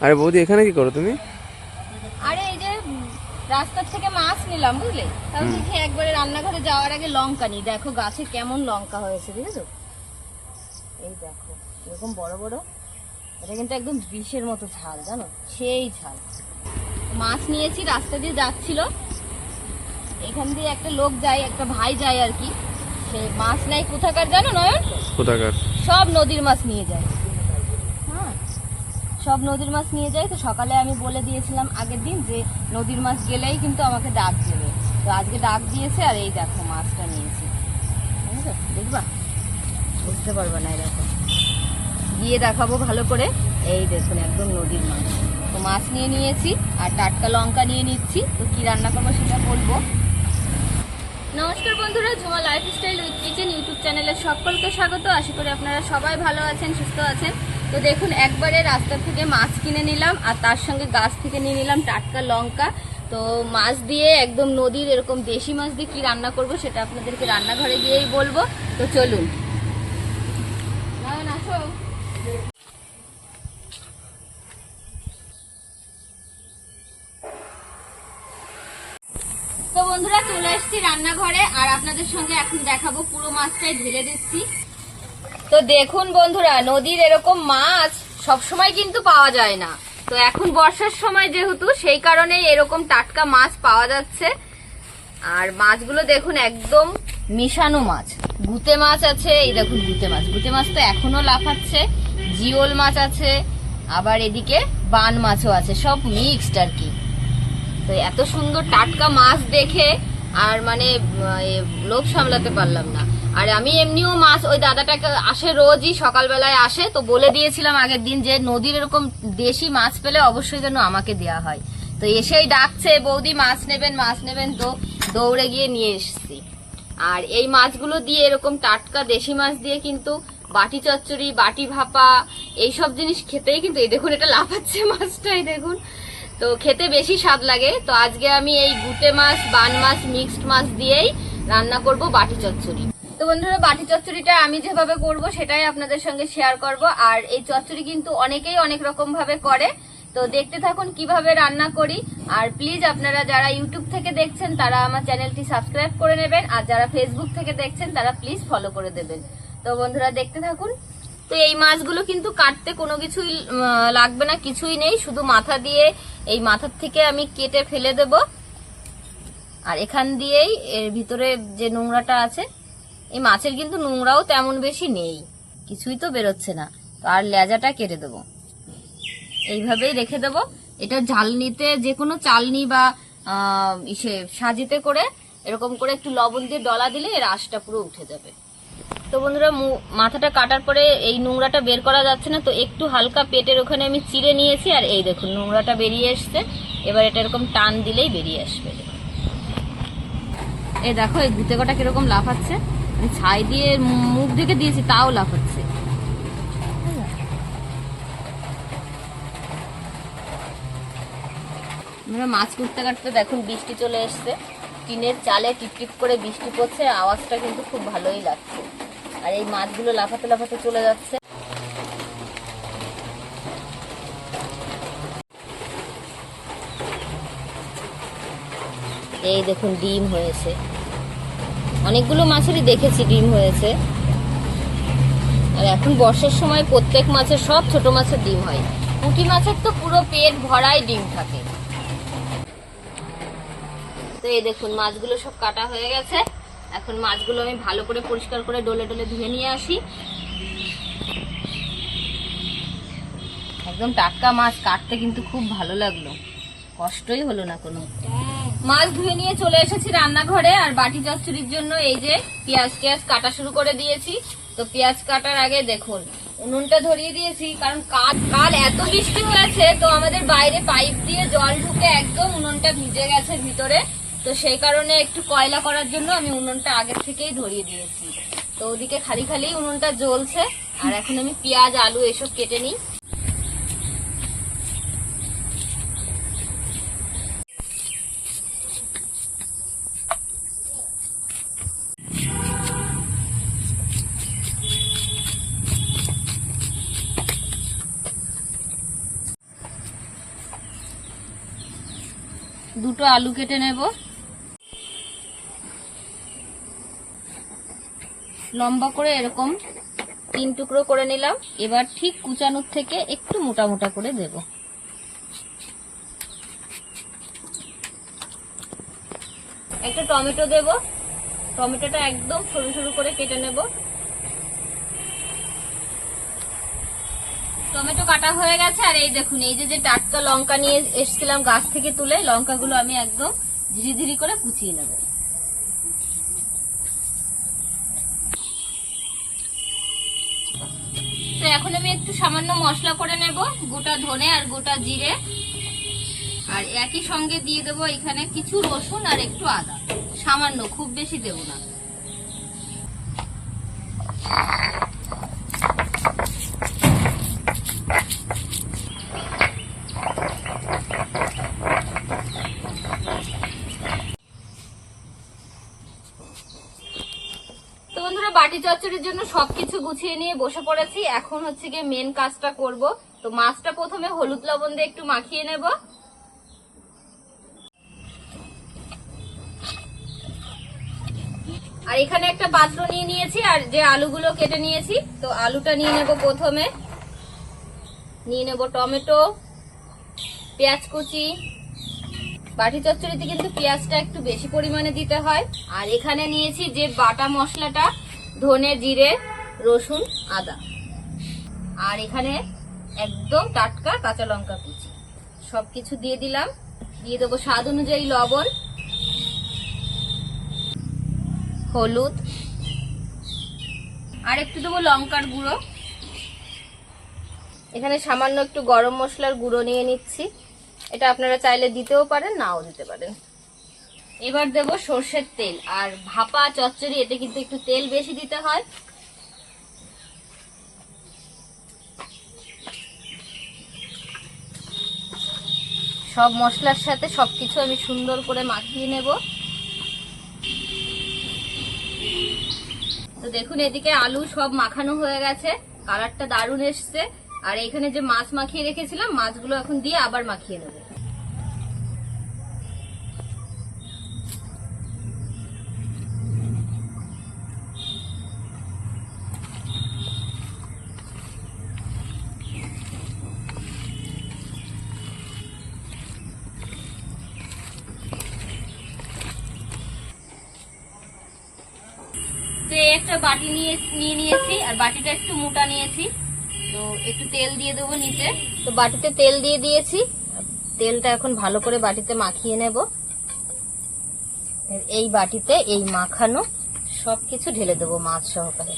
আরে বৌদি এখানে কি করো তুমি? আরে এই যে রাস্তার থেকে মাছ নিলাম বুঝলে, তাও দেখি একবারে রান্নাঘরে যাওয়ার আগে লঙ্কা নিই। দেখো গাছে কেমন লঙ্কা হয়েছে বুঝেছো, এই দেখো এরকম বড় বড়। এটা কিন্তু একদম বিষের মতো ঝাল, জানো, সেই ঝাল। মাছ নিয়েছি, রাস্তা দিয়ে যাচ্ছিল, এখান দিয়ে একটা লোক যায়, একটা ভাই যায় আর কি। সে মাছ নেয় কোথাকার জানো নয়ন? কোথাকার? সব নদীর মাছ নিয়ে যায়। হ্যাঁ, সব নদীর মাছ নিয়ে যায়। তো সকালে আমি বলে দিয়েছিলাম আগের দিন যে নদীর মাছ গেলেই কিন্তু আমাকে ডাক দেবে। তো আজকে ডাক দিয়েছে, আর এই দেখো মাছটা নিয়েছি, বুঝেছো? দেখবা, বুঝতে পারবে না, এরকম গিয়ে দেখাবো ভালো করে। এই দেখুন একদম নদীর মাছ। তো মাছ নিয়ে নিয়েছি আর টাটকা লঙ্কা নিয়ে নিচ্ছি। তো কি রান্না করবো সেটা বলবো। নমস্কার বন্ধুরা, Jhuma lifestyle with kitchen YouTube চ্যানেলে সকলকে স্বাগত। আশা করি আপনারা সবাই ভালো আছেন, সুস্থ আছেন। তো দেখুন একবারে রাস্তা থেকে মাছ কিনে নিলাম, আর তার সঙ্গে গাছ থেকে নিয়ে নিলাম টাটকা লঙ্কা। তো মাছ দিয়ে একদম নদীর এরকম দেশি মাছ দিয়ে কি রান্না করব সেটা আপনাদেরকে রান্নাঘরে গিয়েই বলবো। তো চলুন। আসো। তো বন্ধুরা চলে এসেছি রান্নাঘরে, আর আপনাদের সঙ্গে এখন দেখাবো পুরো মাছটাই ঢেলে দিচ্ছি। তো দেখুন বন্ধুরা, নদীর এরকম মাছ সব সময় কিন্তু পাওয়া যায় না। তো এখন বর্ষার সময় যেহেতু, সেই কারণে এরকম টাটকা মাছ পাওয়া যাচ্ছে। আর মাছগুলো দেখুন একদম মিশানো মাছ। গুতে মাছ আছে, এই দেখুন গুতে মাছ। গুতে মাছ তো এখনো লাফাচ্ছে। জিওল মাছ আছে, আবার এদিকে বান মাছও আছে, সব মিক্সড আর কি। তো এত সুন্দর টাটকা মাছ দেখে আর মানে লোভ সামলাতে পারলাম না। আর আমি এমনিও মাছ, ওই দাদাটাকে আসে রোজই সকালবেলায় আসে, তো বলে দিয়েছিলাম আগের দিন যে নদীর এরকম দেশি মাছ পেলে অবশ্যই যেন আমাকে দেয়া হয়। তো এসেই ডাকছে, বৌদি মাছ নেবেন মাছ নেবেন। তো দৌড়ে গিয়ে নিয়ে এসেছি। আর এই মাছগুলো দিয়ে এরকম টাটকা দেশি মাছ দিয়ে কিন্তু বাটি চচ্চড়ি, বাটি ভাপা, এইসব জিনিস খেতেই কিন্তু, এই দেখুন এটা লাফাচ্ছে মাছটাই দেখুন, তো খেতে বেশি স্বাদ লাগে। তো আজকে আমি এই গুটে মাছ, বান মাছ, মিক্সড মাছ দিয়েই রান্না করব বাটি চচ্চড়ি। তো বন্ধুরা বাটি চচ্চড়িটা আমি যেভাবে করব সেটাই আপনাদের সঙ্গে শেয়ার করব। আর এই চচ্চড়ি কিন্তু অনেকেই অনেক রকম ভাবে করে, তো দেখতে থাকুন কিভাবে রান্না করি। আর প্লিজ আপনারা যারা ইউটিউব থেকে দেখছেন তারা আমার চ্যানেলটি সাবস্ক্রাইব করে নেবেন, আর যারা ফেসবুক থেকে দেখছেন তারা প্লিজ ফলো করে দেবেন। তো বন্ধুরা দেখতে থাকুন। তো এই মাছগুলো কিন্তু কাটতে কোনো কিছুই লাগবে না, কিছুই নেই, শুধু মাথা দিয়ে এই মাথার থেকে আমি কেটে ফেলে দেব। আর এখান দিয়েই এর ভিতরে যে নোংরাটা আছে, এই মাছের কিন্তু নোংরাও তেমন বেশি নেই, কিছুই তো বেরোচ্ছে না। তো আর লেজাটা কেটে দেবো, এইভাবেই রেখে দেবো। এটা ঝালনিতে যে কোনো চালনি বা সাজিতে করে এরকম করে একটু লবণ দিয়ে ডলা দিলে এর আঁশটা পুরো উঠে যাবে। তো বন্ধুরা মাথাটা কাটার পরে এই নোংরাটা বের করা যাচ্ছে না, তো একটু হালকা পেটের ওখানে আমি চিড়ে নিয়েছি, আর এই দেখুন নোংরাটা বেরিয়ে এসছে। এবার এটা এরকম টান দিলেই বেরিয়ে আসবে। এই দেখো এই গুতে কটা কিরকম লাফাচ্ছে, আমি ছাই দিয়ে মুখ ঢেকে দিয়েছি তাও লাফাচ্ছে। আমরা মাছ কুটতে কাটতে দেখুন বৃষ্টি চলে এসছে, টিনের চালে টিপটিপ করে বৃষ্টি পড়ছে, আওয়াজটা কিন্তু খুব ভালোই লাগছে। আর এই মাছগুলো লাফাতে লাফাতে চলে যাচ্ছে। এই দেখুন ডিম হয়েছে, অনেকগুলো মাছেরই দেখেছি ডিম হয়েছে। আর এখন বর্ষার সময় প্রত্যেক মাছের, সব ছোট মাছের ডিম হয়। পুঁটি মাছের তো পুরো পেট ভরাই ডিম থাকে। তো এই দেখুন মাছগুলো সব কাটা হয়ে গেছে। এখন মাছগুলো আমি ভালো করে পরিষ্কার করে ডলে ডলে ধুয়ে নিয়ে আসি। একদম টাটকা মাছ কাটতে কিন্তু খুব ভালো লাগলো, কষ্টই হলো না কোনো। মাছ ধুয়ে নিয়ে চলে এসেছি রান্নাঘরে। আর বাটি চচ্চড়ির জন্য এই যে পেঁয়াজ কাটা শুরু করে দিয়েছি। তো পেঁয়াজ কাটার আগে দেখুন উনুনটা ধরিয়ে দিয়েছি, কারণ কাল এত বৃষ্টি হয়েছে, তো আমাদের বাইরে পাইপ দিয়ে জল ঢুকে একদম উনুনটা ভিজে গেছে ভিতরে। তো সেই কারণে একটু কয়লা করার জন্য আমি উনুনটা আগের থেকেই ধরিয়ে দিয়েছি। তো ওদিকে খালি খালি উনুনটা জ্বলছে। আর এখন আমি পেঁয়াজ, আলু এসব কেটে নিই। দুটো আলু কেটে নেব, লম্বা করে এরকম 3 টুকরো করে নিলাম। এবার ঠিক কুচানোর থেকে একটু মোটা মোটা করে দেব। একটা টমেটো দেব, টমেটোটা একদম সরু সরু করে কেটে নেব। টমেটো কাটা হয়ে গেছে। আর এই দেখুন, এই যে টাটকা লঙ্কা নিয়ে এসেছিলাম গাছ থেকে তুলে, লঙ্কাগুলো আমি একদম ধীরে ধীরে করে কুচিয়ে নেব। তো এখন আমি একটু সামান্য মশলা করে নেব, গোটা ধনে আর গোটা জিরে, আর একই সঙ্গে দিয়ে দেবো এখানে কিছু রসুন আর একটু আদা, সামান্য, খুব বেশি দেব না। তো বন্ধুরা, বাটি চচ্চড়ির জন্য সবকিছু গুছিয়ে নিয়ে বসে পড়েছি। এখন হচ্ছে গিয়ে মেন কাজটা করব। তো মাছটা প্রথমে হলুদ লবণ দিয়ে একটু মাখিয়ে নেব। আর এখানে একটা পাত্র নিয়ে নিয়েছি, আর যে আলুগুলো কেটে নিয়েছি, তো আলুটা নিয়ে নেব। প্রথমে নিয়ে নেব টমেটো, পেঁয়াজ কুচি। বাটি চচ্চড়িতে কিন্তু পেঁয়াজটা একটু বেশি পরিমাণে দিতে হয়। আর এখানে নিয়েছি যে বাটা মশলাটা, ধনে, জিরে, রসুন, আদা। আর এখানে একদম টাটকা কাঁচা লঙ্কা কুচি। সবকিছু দিয়ে দিলাম। দিয়ে দেবো স্বাদ অনুযায়ী লবণ, হলুদ, আর একটু দেবো লঙ্কার গুঁড়ো। এখানে সামান্য একটু গরম মশলার গুঁড়ো নিয়ে নিচ্ছি। এটা আপনারা চাইলে দিতেও পারেন, নাও দিতে পারেন। এবার দেব সর্ষের তেল। আর ভাপা চচ্চড়ি, এতে কিন্তু একটু তেল বেশি দিতে হয়। সব মশলার সাথে সবকিছু আমি সুন্দর করে মাখিয়ে নেব। তো দেখুন, এদিকে আলু সব মাখানো হয়ে গেছে, কালারটা দারুণ এসছে। আর এখানে যে মাছ মাখিয়ে রেখেছিলাম, মাছগুলো এখন দিয়ে আবার মাখিয়ে নেব। একটা বাটি নিয়ে নিয়েছি, আর বাটিটা একটু মোটা নিয়েছি। তো একটু তেল দিয়ে দেবো নিচে। তো বাটিতে তেল দিয়ে দিয়েছি। তেলটা এখন ভালো করে বাটিতে মাখিয়ে নেব। এই বাটিতে এই মাখানো সবকিছু ঢেলে দেবো মাছ সহকারে।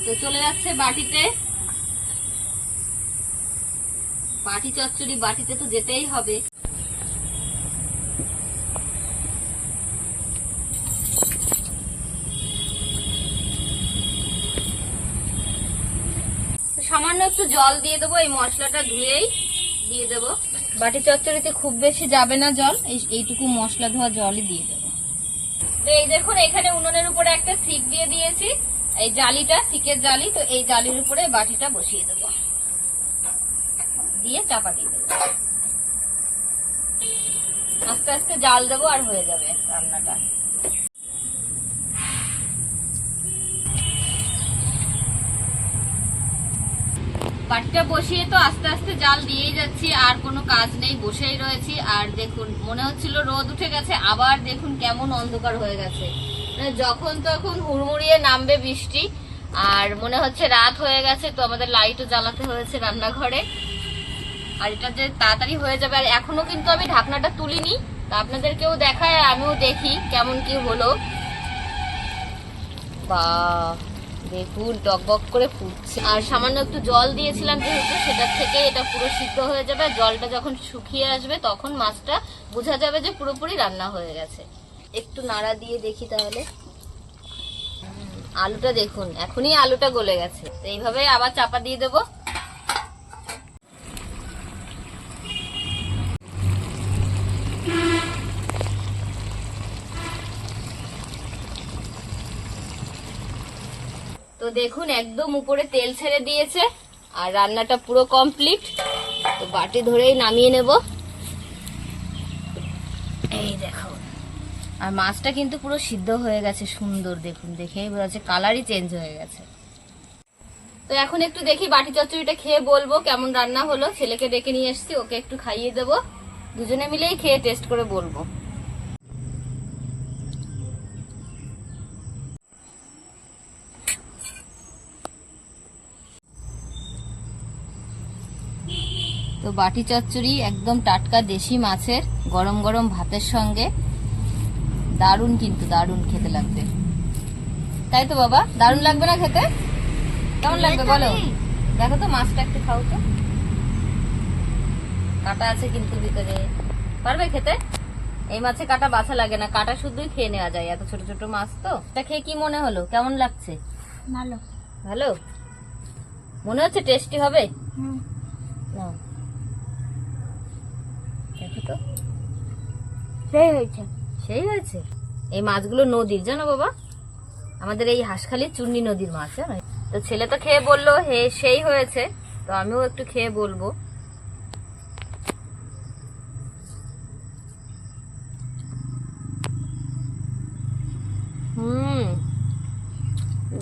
তো চলে যাচ্ছে বাটিতে। বাটি চচ্চড়ি বাটিতে তো যেতেই হবে। সামান্য একটু জল দিয়ে দেবো, এই মশলাটা ধুয়েই দিয়ে দেবো। বাটি চচ্চড়িতে খুব বেশি যাবে না জল, এইটুকু মশলা ধোয়া জলই দিয়ে দেবো। তো এই দেখুন, এখানে উনুনের উপরে একটা সিক দিয়ে দিয়েছি, এই জালিটা সিকের জালি। তো এই জালির উপরে বাটিটা বসিয়ে দেবো, দিয়ে চাপা দিয়ে দেবো। আস্তে আস্তে জাল দেবো, আর হয়ে যাবে রান্নাটা। বাটিটা বসিয়ে তো আস্তে আস্তে জাল দিয়েই যাচ্ছি, আর কোনো কাজ নেই, বসেই রয়েছি। আর দেখুন, মনে হচ্ছিল রোদ উঠে গেছে, আবার দেখুন কেমন অন্ধকার হয়ে গেছে। মানে যখন তখন হুড়মুড়িয়ে নামবে বৃষ্টি। আর মনে হচ্ছে রাত হয়ে গেছে, তো আমাদের লাইটও জ্বালাতে হয়েছে রান্নাঘরে। আর এটা যে তাড়াতাড়ি হয়ে যাবে। আর এখনো কিন্তু আমি ঢাকনাটা তুলিনি, তা আপনাদেরকেও দেখায়, আমিও দেখি কেমন কি হলো। বাহ, দেখুন টকবক করে ফুটছে। আর সামান্য একটু জল দিয়েছিলাম যেহেতু, সেটার থেকে এটা পুরো সিদ্ধ হয়ে যাবে। জলটা যখন শুকিয়ে আসবে, তখন মাছটা বোঝা যাবে যে পুরোপুরি রান্না হয়ে গেছে। একটু নাড়া দিয়ে দেখি তাহলে। আলুটা দেখুন, এখনই আলুটা গলে গেছে। তো এইভাবে আবার চাপা দিয়ে দেবো। তো দেখুন, একদম উপরে তেল ছেড়ে দিয়েছে, আর রান্নাটা পুরো কমপ্লিট। তো বাটি ধরেই নামিয়ে নেব। এই দেখো, আর মাছটা কিন্তু পুরো সিদ্ধ হয়ে গেছে সুন্দর, দেখুন দেখেই বোঝা যাচ্ছে কালারই চেঞ্জ হয়ে গেছে। তো এখন একটু দেখি বাটি চচ্চড়িটা খেয়ে বলবো কেমন রান্না হলো। ছেলেকে ডেকে নিয়ে এসেছি, ওকে একটু খাইয়ে দেবো, দুজনে মিলেই খেয়ে টেস্ট করে বলবো। তো বাটি চচ্চড়ি একদম টাটকা দেশি মাছের, গরম গরম ভাতের সঙ্গে দারুণ, কিন্তু দারুণ খেতে লাগবে, তাই তো বাবা? দারুণ লাগবে না খেতে? কেমন লাগবে বলো? দেখো তো মাছটা একটু খাও তো, কাটা আছে কিন্তু ভিতরে, পারবে খেতে? এই মাছে কাটা বাছা লাগে না, কাটা শুধুই খেয়ে নেওয়া যায়, এত ছোট ছোট মাছ তো। এটা খেয়ে কি মনে হলো, কেমন লাগছে? ভালো। ভালো মনে হচ্ছে? টেস্টি হবে? নাও, দেখো তো, সেই হয়েছে। সেই হয়েছে। এই মাছগুলো নদীর, জানো বাবা, আমাদের এই হাঁসখালির চুন্নি নদীর মাছ, জানো? তো ছেলে তো খেয়ে বললো হে সেই হয়েছে, তো আমিও একটু খেয়ে বলবো।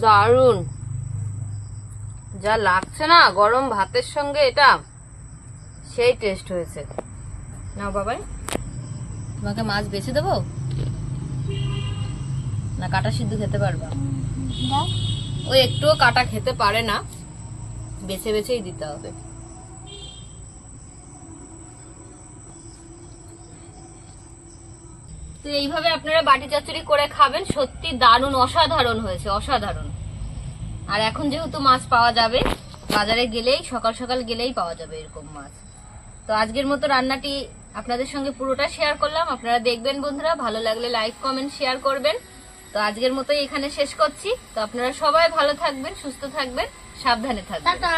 দারুন, যা লাগছে না গরম ভাতের সঙ্গে, এটা সেই টেস্ট হয়েছে। নাও বাবাই, তোমাকে মাছ বেছে দেবো না কাটা সিদ্ধ খেতে পারবা? ও একটুও কাটা খেতে পারে না, বেছে বেছেই দিতে হবে। তো এইভাবে আপনারা বাটি চচ্চড়ি করে খাবেন, সত্যি দারুণ, অসাধারণ হয়েছে, অসাধারণ। আর এখন যেহেতু মাছ পাওয়া যাবে, বাজারে গেলেই সকাল সকাল গেলেই পাওয়া যাবে এরকম মাছ। তো আজকের মতো রান্নাটি আপনাদের সঙ্গে পুরোটা শেয়ার করলাম, আপনারা দেখবেন বন্ধুরা, ভালো লাগলে লাইক কমেন্ট শেয়ার করবেন। তো আজকের মতোই এখানে শেষ করছি। তো আপনারা সবাই ভালো থাকবেন, সুস্থ থাকবেন, সাবধানে থাকবেন। টাটা।